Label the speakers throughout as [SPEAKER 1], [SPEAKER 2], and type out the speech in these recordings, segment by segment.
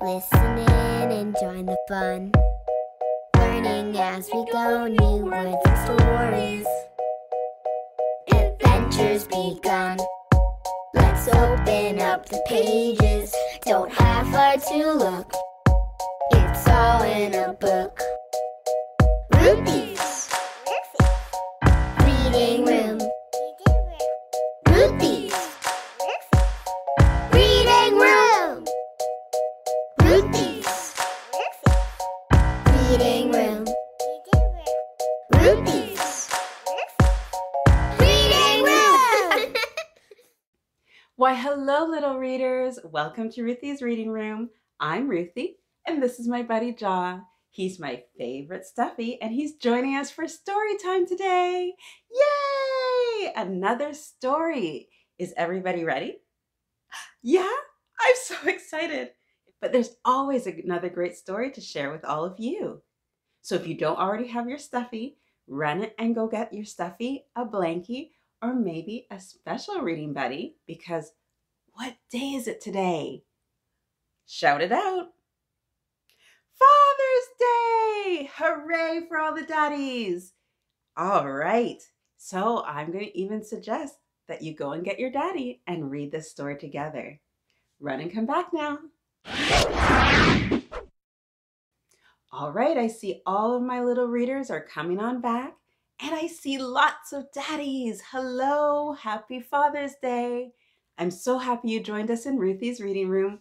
[SPEAKER 1] Listening and join the fun. Learning as we go, new words and stories. Adventures begun. Let's open up the pages. Don't have far to look. It's all in a book. Ruthy's Reading Room. Ruthy's Reading Room. Ruthy's Reading Room. Ruthy's Reading Room.
[SPEAKER 2] Why, hello, little readers. Welcome to Ruthy's Reading Room. I'm Ruthy, and this is my buddy Jaw. He's my favorite stuffy, and he's joining us for story time today. Yay! Another story. Is everybody ready? Yeah, I'm so excited. But there's always another great story to share with all of you. So if you don't already have your stuffy, run it and go get your stuffy, a blankie, or maybe a special reading buddy, because what day is it today? Shout it out. Father's Day! Hooray for all the daddies! All right, so I'm going to even suggest that you go and get your daddy and read this story together. Run and come back now. All right, I see all of my little readers are coming on back, and I see lots of daddies. Hello, happy Father's Day. I'm so happy you joined us in Ruthy's Reading Room.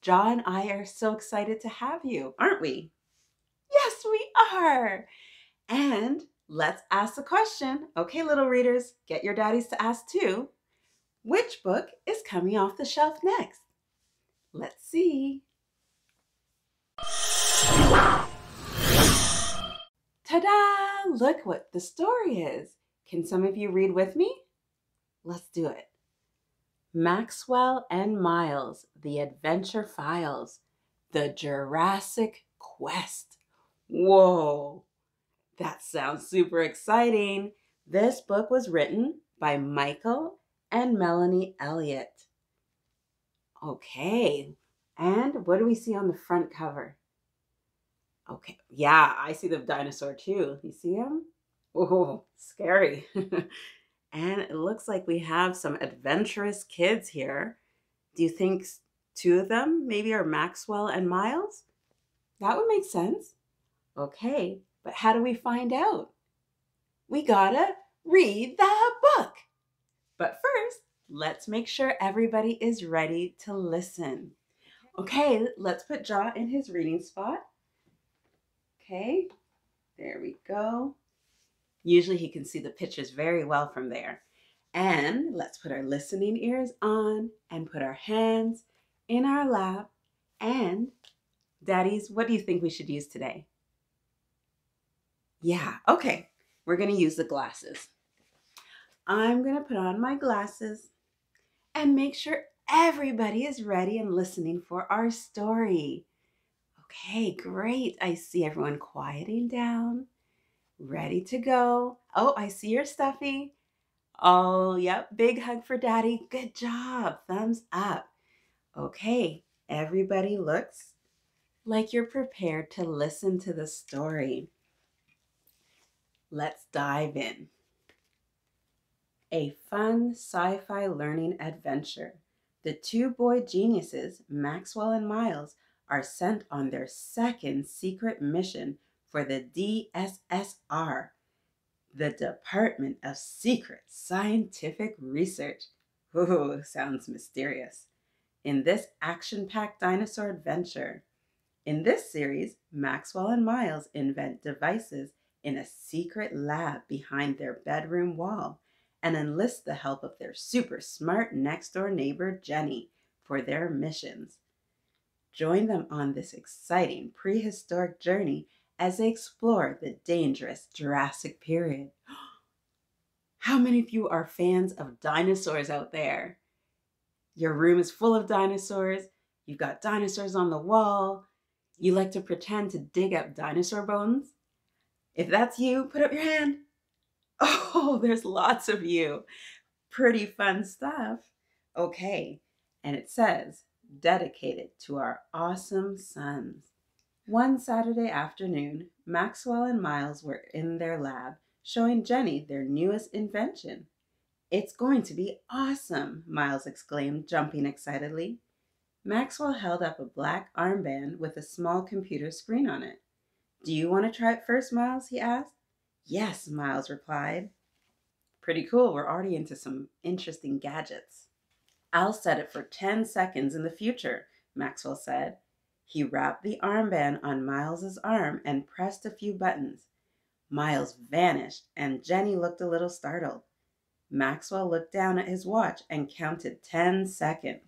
[SPEAKER 2] Jaw and I are so excited to have you, aren't we? Yes, we are. And let's ask the question. Okay, little readers, get your daddies to ask too. Which book is coming off the shelf next? Let's see. Ta-da! Look what the story is. Can some of you read with me? Let's do it. Maxwell and Myles, The Adventure Files, The Jurassic Quest. Whoa, that sounds super exciting. This book was written by Michael and Melanie Elliott. Okay, and what do we see on the front cover? Okay, yeah, I see the dinosaur too. You see him? Oh, scary. And it looks like we have some adventurous kids here. Do you think two of them maybe are Maxwell and Myles? That would make sense. Okay, but how do we find out? We gotta read the book. But first, let's make sure everybody is ready to listen. Okay, let's put Jaw in his reading spot. Okay, there we go. Usually he can see the pictures very well from there. And let's put our listening ears on and put our hands in our lap. And daddies, what do you think we should use today? Yeah, okay. We're going to use the glasses. I'm going to put on my glasses and make sure everybody is ready and listening for our story. Okay, great. I see everyone quieting down. Ready to go. Oh, I see your stuffy. Oh, yep. Big hug for daddy. Good job. Thumbs up. Okay, everybody looks like you're prepared to listen to the story. Let's dive in. A fun sci-fi learning adventure. The two boy geniuses, Maxwell and Myles, are sent on their second secret mission for the DSSR, the Department of Secret Scientific Research. Ooh, sounds mysterious. In this action-packed dinosaur adventure. In this series, Maxwell and Myles invent devices in a secret lab behind their bedroom wall and enlist the help of their super smart next-door neighbor, Jenny, for their missions. Join them on this exciting prehistoric journey as they explore the dangerous Jurassic period. How many of you are fans of dinosaurs out there? Your room is full of dinosaurs. You've got dinosaurs on the wall. You like to pretend to dig up dinosaur bones? If that's you, put up your hand. Oh, there's lots of you. Pretty fun stuff. Okay, and it says, dedicated to our awesome sons. One Saturday afternoon, Maxwell and Myles were in their lab showing Jenny their newest invention. "It's going to be awesome," Myles exclaimed, jumping excitedly. Maxwell held up a black armband with a small computer screen on it. "Do you want to try it first, Myles?" he asked. "Yes," Myles replied. "Pretty cool. We're already into some interesting gadgets." "I'll set it for 10 seconds in the future," Maxwell said. He wrapped the armband on Myles's arm and pressed a few buttons. Myles vanished, and Jenny looked a little startled. Maxwell looked down at his watch and counted 10 seconds.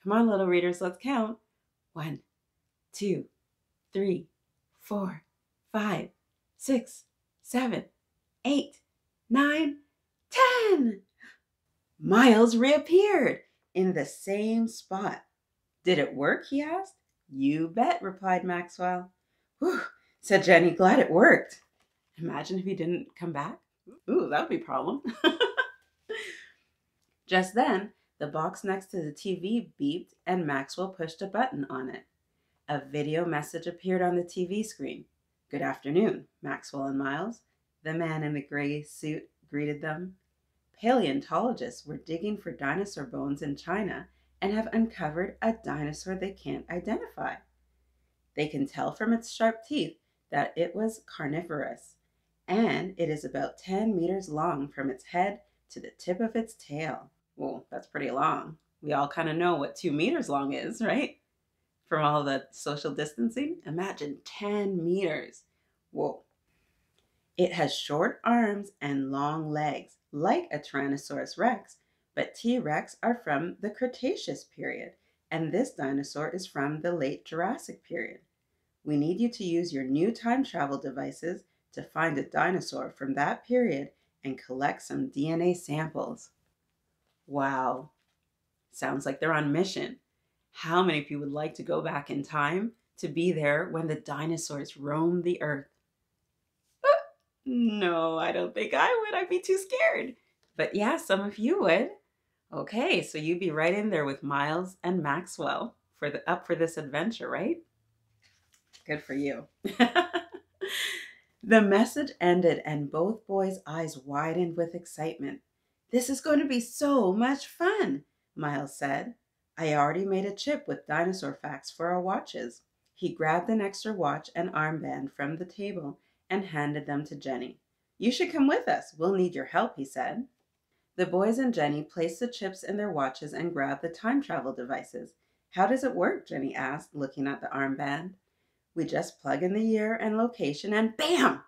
[SPEAKER 2] "Come on, little readers, let's count. 1, 2, 3, 4, 5, 6, 7, 8, 9, 10. Myles reappeared in the same spot. "Did it work?" he asked. "You bet," replied Maxwell. "Whew," said Jenny. "Glad it worked." Imagine if he didn't come back. Ooh, that would be a problem. Just then, the box next to the TV beeped and Maxwell pushed a button on it. A video message appeared on the TV screen. "Good afternoon, Maxwell and Myles," the man in the gray suit greeted them. "Paleontologists were digging for dinosaur bones in China and have uncovered a dinosaur they can't identify. They can tell from its sharp teeth that it was carnivorous, and it is about 10 meters long from its head to the tip of its tail." Well, that's pretty long. We all kind of know what 2 meters long is, right? From all the social distancing. Imagine 10 meters. Whoa. "It has short arms and long legs, like a Tyrannosaurus rex, but T-Rex are from the Cretaceous period, and this dinosaur is from the late Jurassic period. We need you to use your new time travel devices to find a dinosaur from that period and collect some DNA samples." Wow. Sounds like they're on mission. How many of you would like to go back in time to be there when the dinosaurs roamed the earth? No, I don't think I would. I'd be too scared. But yeah, some of you would. Okay, so you'd be right in there with Myles and Maxwell up for this adventure, right? Good for you. The message ended and both boys' eyes widened with excitement. "This is going to be so much fun," Myles said. "I already made a chip with dinosaur facts for our watches." He grabbed an extra watch and armband from the table and handed them to Jenny. "You should come with us. We'll need your help," he said. The boys and Jenny placed the chips in their watches and grabbed the time travel devices. "How does it work?" Jenny asked, looking at the armband. "We just plug in the year and location and bam!"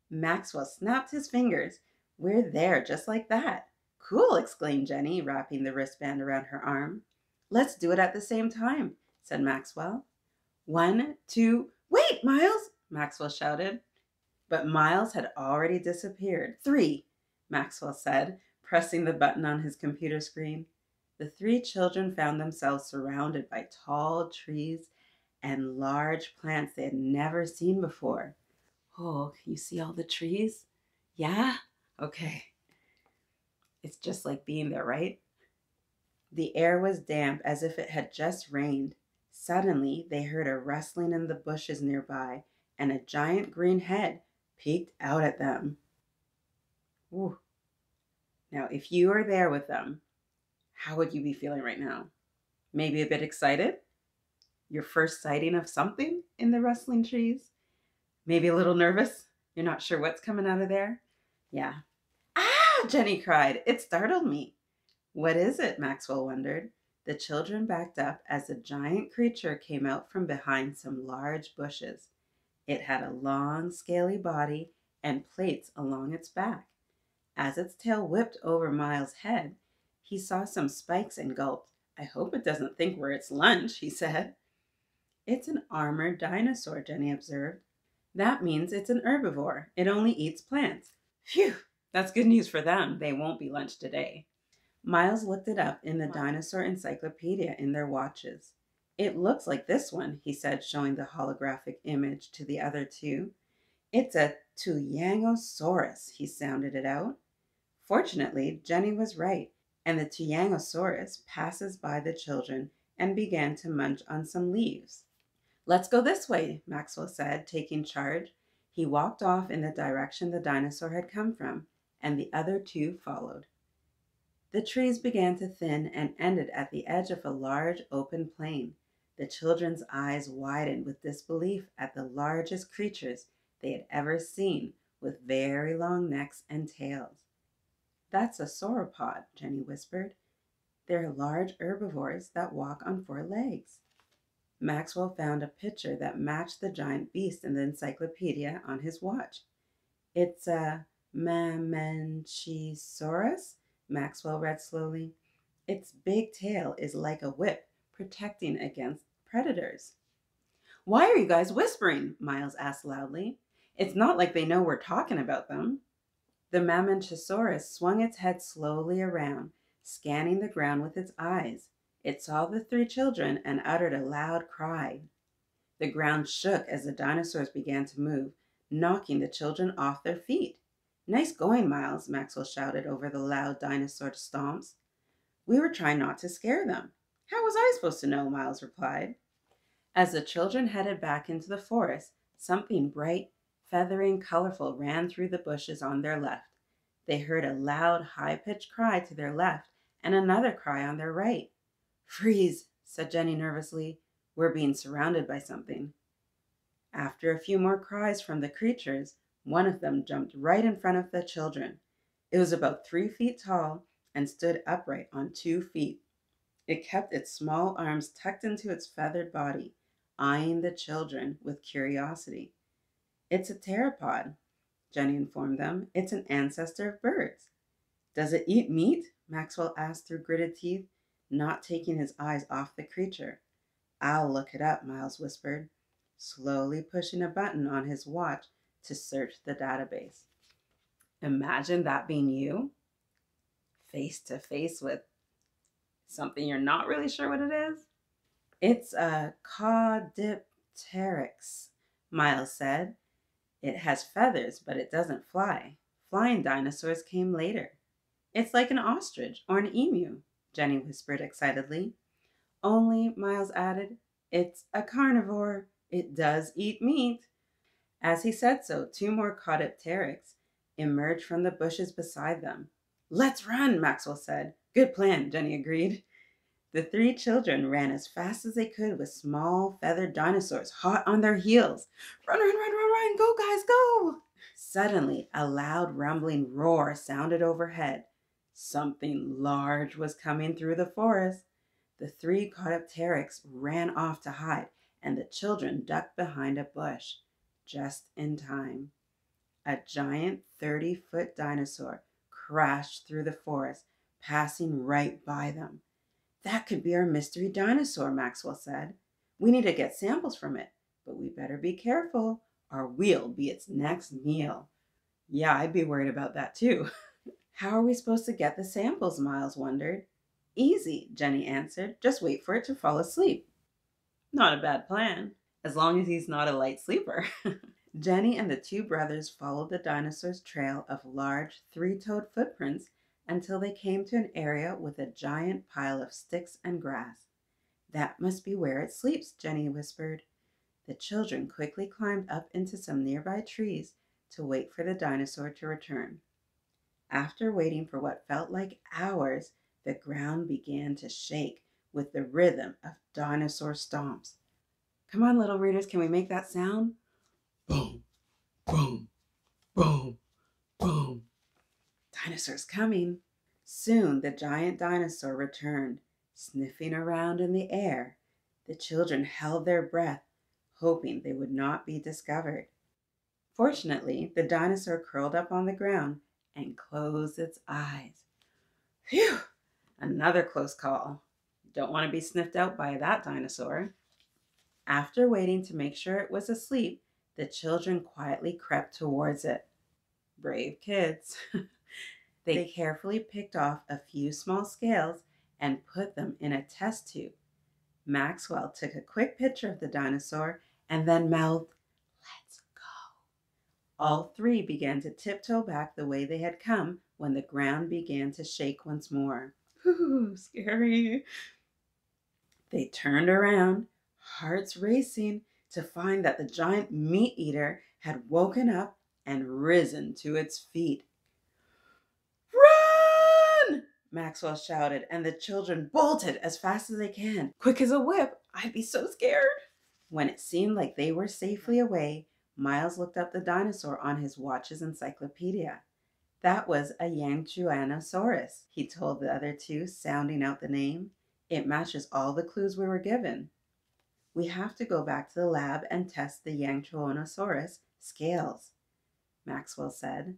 [SPEAKER 2] Maxwell snapped his fingers. "We're there, just like that." "Cool," exclaimed Jenny, wrapping the wristband around her arm. "Let's do it at the same time," said Maxwell. 1, 2, wait, Myles, Maxwell shouted. But Myles had already disappeared. 3, Maxwell said, pressing the button on his computer screen. The 3 children found themselves surrounded by tall trees and large plants they had never seen before. "Oh, you see all the trees? Yeah? Okay." It's just like being there, right? The air was damp as if it had just rained. Suddenly, they heard a rustling in the bushes nearby, and a giant green head peeked out at them. Ooh. Now, if you were there with them, how would you be feeling right now? Maybe a bit excited? Your first sighting of something in the rustling trees? Maybe a little nervous? You're not sure what's coming out of there? Yeah. "Ah!" Jenny cried. "It startled me." "What is it?" Maxwell wondered. The children backed up as a giant creature came out from behind some large bushes. It had a long, scaly body and plates along its back. As its tail whipped over Myles' head, he saw some spikes and gulped. "I hope it doesn't think we're its lunch," he said. "It's an armored dinosaur," Jenny observed. "That means it's an herbivore. It only eats plants." Phew, that's good news for them. They won't be lunch today. Myles looked it up in the dinosaur encyclopedia in their watches. "It looks like this one," he said, showing the holographic image to the other 2. "It's a Tuyangosaurus," he sounded it out. Fortunately, Jenny was right, and the Tuyangosaurus passes by the children and began to munch on some leaves. "Let's go this way," Maxwell said, taking charge. He walked off in the direction the dinosaur had come from, and the other two followed. The trees began to thin and ended at the edge of a large open plain. The children's eyes widened with disbelief at the largest creatures they had ever seen, with very long necks and tails. "That's a sauropod," Jenny whispered. "They're large herbivores that walk on 4 legs." Maxwell found a picture that matched the giant beast in the encyclopedia on his watch. "It's a Mamenchisaurus," Maxwell read slowly. "Its big tail is like a whip, protecting against predators." "Why are you guys whispering?" Myles asked loudly. "It's not like they know we're talking about them." The Mamenchisaurus swung its head slowly around, scanning the ground with its eyes. It saw the 3 children and uttered a loud cry. The ground shook as the dinosaurs began to move, knocking the children off their feet. "Nice going, Myles," Maxwell shouted over the loud dinosaur stomps. "We were trying not to scare them." "How was I supposed to know?" Myles replied. As the children headed back into the forest, something bright, feathery, and colorful ran through the bushes on their left. They heard a loud, high-pitched cry to their left and another cry on their right. "Freeze," said Jenny nervously. "We're being surrounded by something." After a few more cries from the creatures, one of them jumped right in front of the children. It was about 3 feet tall and stood upright on 2 feet. It kept its small arms tucked into its feathered body, eyeing the children with curiosity. "It's a pteropod," Jenny informed them. "It's an ancestor of birds." "Does it eat meat?" Maxwell asked through gritted teeth, not taking his eyes off the creature. "I'll look it up," Myles whispered, slowly pushing a button on his watch to search the database. Imagine that being you, face to face with something you're not really sure what it is. "It's a caudipteryx," Myles said. "It has feathers, but it doesn't fly. Flying dinosaurs came later." "It's like an ostrich or an emu," Jenny whispered excitedly. "Only," Myles added, "it's a carnivore. It does eat meat." As he said so, 2 more caudipteryx emerged from the bushes beside them. "Let's run," Maxwell said. "Good plan," Jenny agreed. The 3 children ran as fast as they could with small feathered dinosaurs hot on their heels. "Run, run, run, run, run, go guys, go!" Suddenly, a loud rumbling roar sounded overhead. Something large was coming through the forest. The 3 caudipteryx ran off to hide, and the children ducked behind a bush. Just in time. A giant 30-foot dinosaur crashed through the forest, passing right by them. "That could be our mystery dinosaur," Maxwell said. "We need to get samples from it, but we better be careful or we'll be its next meal." "Yeah, I'd be worried about that too." "How are we supposed to get the samples?" Myles wondered. "Easy," Jenny answered. "Just wait for it to fall asleep." Not a bad plan, as long as he's not a light sleeper. Jenny and the 2 brothers followed the dinosaur's trail of large 3-toed footprints until they came to an area with a giant pile of sticks and grass. "That must be where it sleeps," Jenny whispered. The children quickly climbed up into some nearby trees to wait for the dinosaur to return. After waiting for what felt like hours, the ground began to shake with the rhythm of dinosaur stomps. Come on, little readers, can we make that sound? Boom, boom, boom, boom. Dinosaurs coming. Soon the giant dinosaur returned, sniffing around in the air. The children held their breath, hoping they would not be discovered. Fortunately, the dinosaur curled up on the ground and closed its eyes. Phew! Another close call. Don't want to be sniffed out by that dinosaur. After waiting to make sure it was asleep, the children quietly crept towards it. Brave kids. They carefully picked off a few small scales and put them in a test tube. Maxwell took a quick picture of the dinosaur and then mouthed, "Let's go." All 3 began to tiptoe back the way they had come when the ground began to shake once more. Ooh, scary. They turned around, hearts racing, to find that the giant meat eater had woken up and risen to its feet. "Run!" Maxwell shouted, and the children bolted as fast as they can. Quick as a whip, I'd be so scared. When it seemed like they were safely away, Myles looked up the dinosaur on his watch's encyclopedia. That was a Yangchuanosaurus, he told the other two, sounding out the name. It matches all the clues we were given. We have to go back to the lab and test the Yangchuanosaurus scales, Maxwell said.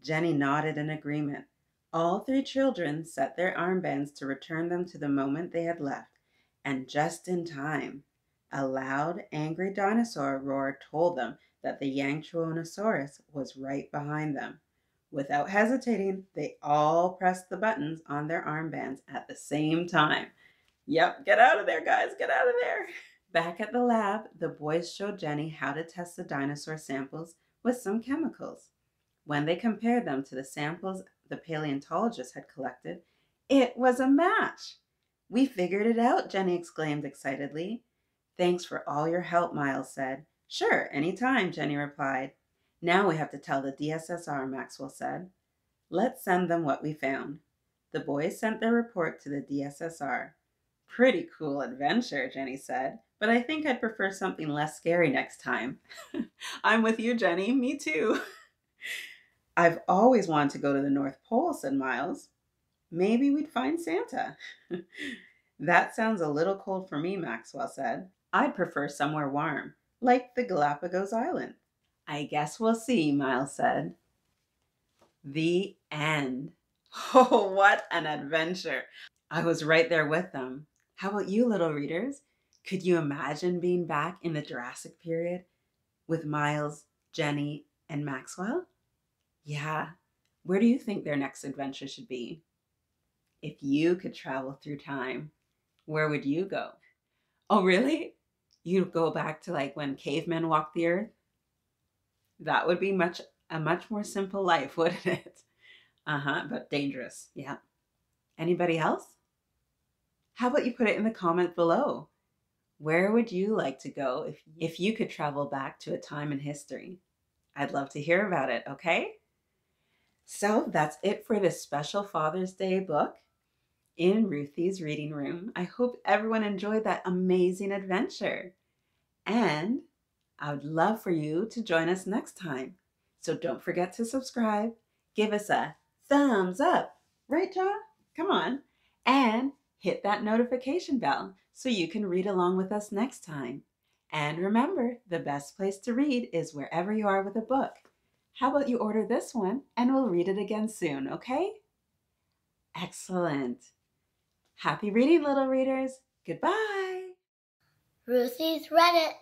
[SPEAKER 2] Jenny nodded in agreement. All three children set their armbands to return them to the moment they had left, and just in time. A loud, angry dinosaur roar told them that the Yangchuanosaurus was right behind them. Without hesitating, they all pressed the buttons on their armbands at the same time. Yep, get out of there, guys, get out of there. Back at the lab, the boys showed Jenny how to test the dinosaur samples with some chemicals. When they compared them to the samples the paleontologist had collected, it was a match. "We figured it out," Jenny exclaimed excitedly. "Thanks for all your help," Myles said. "Sure, anytime," Jenny replied. "Now we have to tell the DSSR," Maxwell said. "Let's send them what we found." The boys sent their report to the DSSR. "Pretty cool adventure," Jenny said, "but I think I'd prefer something less scary next time." "I'm with you, Jenny. Me too." "I've always wanted to go to the North Pole," said Myles. "Maybe we'd find Santa." "That sounds a little cold for me," Maxwell said. "I'd prefer somewhere warm, like the Galapagos Island." "I guess we'll see," Myles said. The end. Oh, what an adventure. I was right there with them. How about you, little readers? Could you imagine being back in the Jurassic period with Myles, Jenny, and Maxwell? Yeah. Where do you think their next adventure should be? If you could travel through time, where would you go? Oh, really? You'd go back to like when cavemen walked the earth? That would be a much more simple life, wouldn't it? But dangerous. Yeah. Anybody else? How about you put it in the comment below? Where would you like to go if you could travel back to a time in history? I'd love to hear about it, okay? So that's it for this special Father's Day book in Ruthy's reading room. I hope everyone enjoyed that amazing adventure. And I would love for you to join us next time. So don't forget to subscribe. Give us a thumbs up. Right, Ja? Come on. And hit that notification bell so you can read along with us next time. And remember, the best place to read is wherever you are with a book. How about you order this one and we'll read it again soon, okay? Excellent. Happy reading, little readers. Goodbye.
[SPEAKER 1] Ruthy's read it.